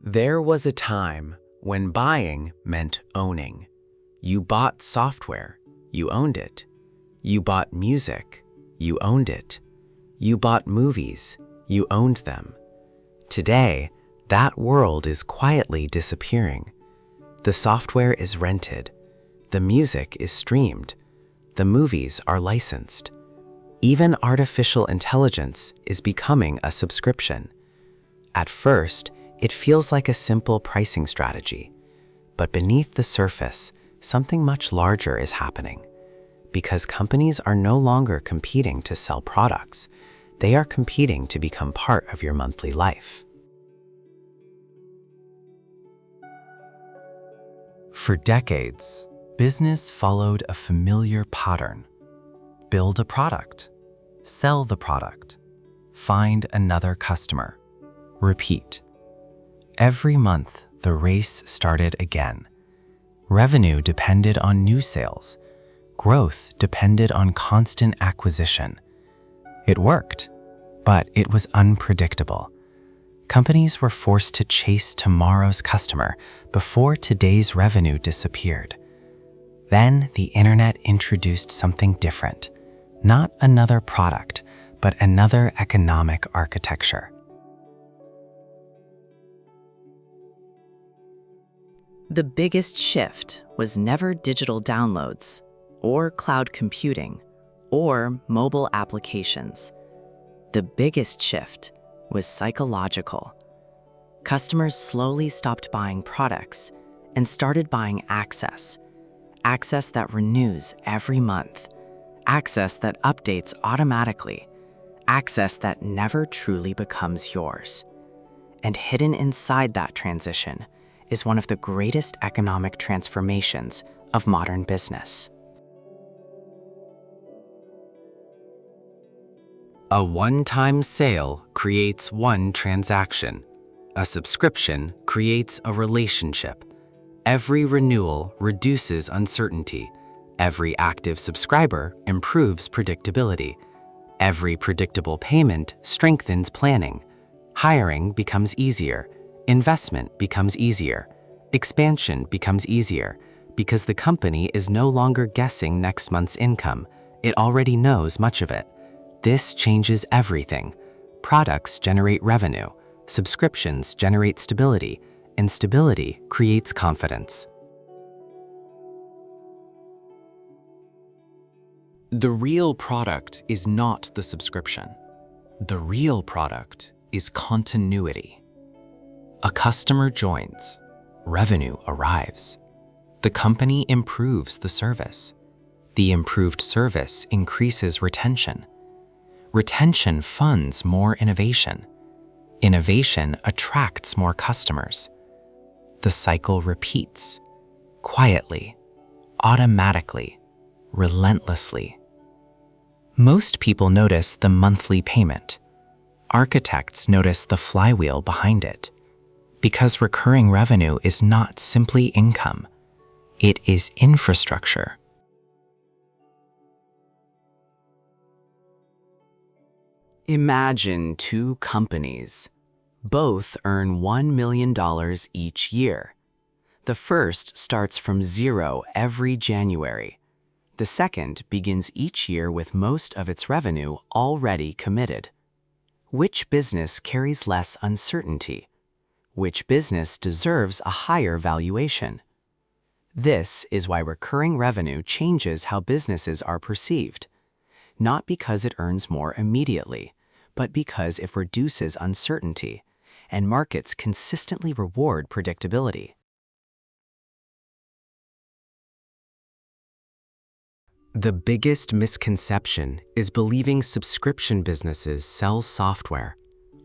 There was a time when buying meant owning. You bought software, you owned it. You bought music, you owned it. You bought movies, you owned them. Today, that world is quietly disappearing. The software is rented. The music is streamed. The movies are licensed. Even artificial intelligence is becoming a subscription. At first, it feels like a simple pricing strategy, but beneath the surface, something much larger is happening. Because companies are no longer competing to sell products, they are competing to become part of your monthly life. For decades, business followed a familiar pattern. Build a product, sell the product, find another customer, repeat. Every month, the race started again. Revenue depended on new sales. Growth depended on constant acquisition. It worked, but it was unpredictable. Companies were forced to chase tomorrow's customer before today's revenue disappeared. Then the internet introduced something different. Not another product, but another economic architecture. The biggest shift was never digital downloads, or cloud computing, or mobile applications. The biggest shift was psychological. Customers slowly stopped buying products and started buying access. Access that renews every month. Access that updates automatically. Access that never truly becomes yours. And hidden inside that transition is one of the greatest economic transformations of modern business. A one-time sale creates one transaction. A subscription creates a relationship. Every renewal reduces uncertainty. Every active subscriber improves predictability. Every predictable payment strengthens planning. Hiring becomes easier. Investment becomes easier. Expansion becomes easier because the company is no longer guessing next month's income. It already knows much of it. This changes everything. Products generate revenue. Subscriptions generate stability. And stability creates confidence. The real product is not the subscription. The real product is continuity. A customer joins, revenue arrives. The company improves the service. The improved service increases retention. Retention funds more innovation. Innovation attracts more customers. The cycle repeats, quietly, automatically, relentlessly. Most people notice the monthly payment. Architects notice the flywheel behind it. Because recurring revenue is not simply income, it is infrastructure. Imagine two companies. Both earn $1 million each year. The first starts from zero every January. The second begins each year with most of its revenue already committed. Which business carries less uncertainty? Which business deserves a higher valuation? This is why recurring revenue changes how businesses are perceived. Not because it earns more immediately, but because it reduces uncertainty, and markets consistently reward predictability. The biggest misconception is believing subscription businesses sell software,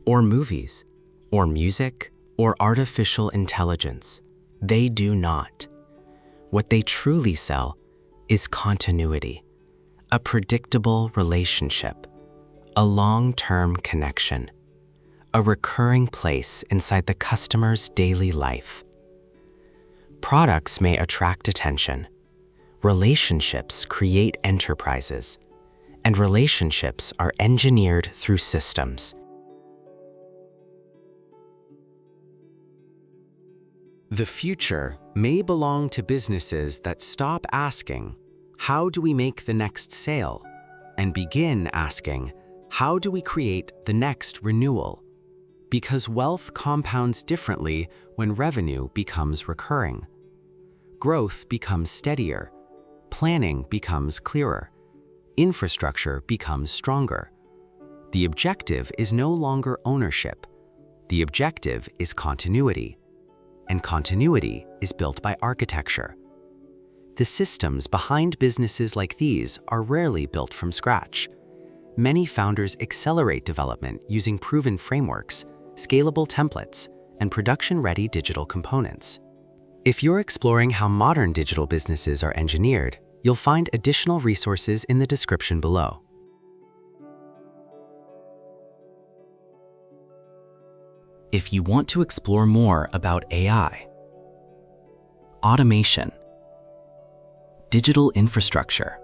or movies, or music, or artificial intelligence. They do not. What they truly sell is continuity, a predictable relationship, a long-term connection, a recurring place inside the customer's daily life. Products may attract attention. Relationships create enterprises, and relationships are engineered through systems. The future may belong to businesses that stop asking, "How do we make the next sale?" and begin asking, "How do we create the next renewal?" Because wealth compounds differently when revenue becomes recurring. Growth becomes steadier, planning becomes clearer, infrastructure becomes stronger. The objective is no longer ownership. The objective is continuity, and continuity is built by architecture. The systems behind businesses like these are rarely built from scratch. Many founders accelerate development using proven frameworks, scalable templates, and production-ready digital components. If you're exploring how modern digital businesses are engineered, you'll find additional resources in the description below. If you want to explore more about AI, automation, digital infrastructure,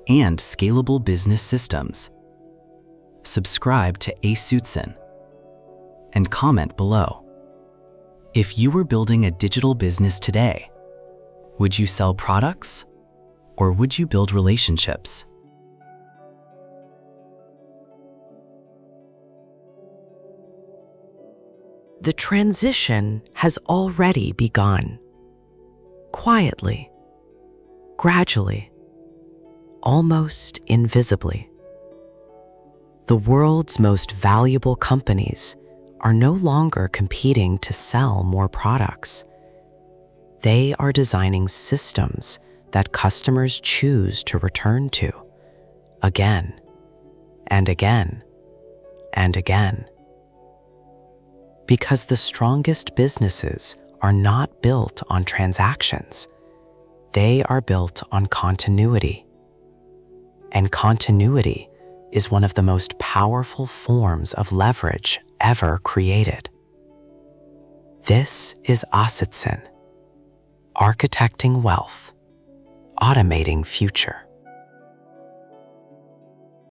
and scalable business systems, subscribe to ASUTSEN and comment below. If you were building a digital business today, would you sell products or would you build relationships? The transition has already begun. Quietly, gradually, almost invisibly. The world's most valuable companies are no longer competing to sell more products. They are designing systems that customers choose to return to again and again and again. Because the strongest businesses are not built on transactions. They are built on continuity. And continuity is one of the most powerful forms of leverage ever created. This is ASUTSEN, architecting wealth, automating future.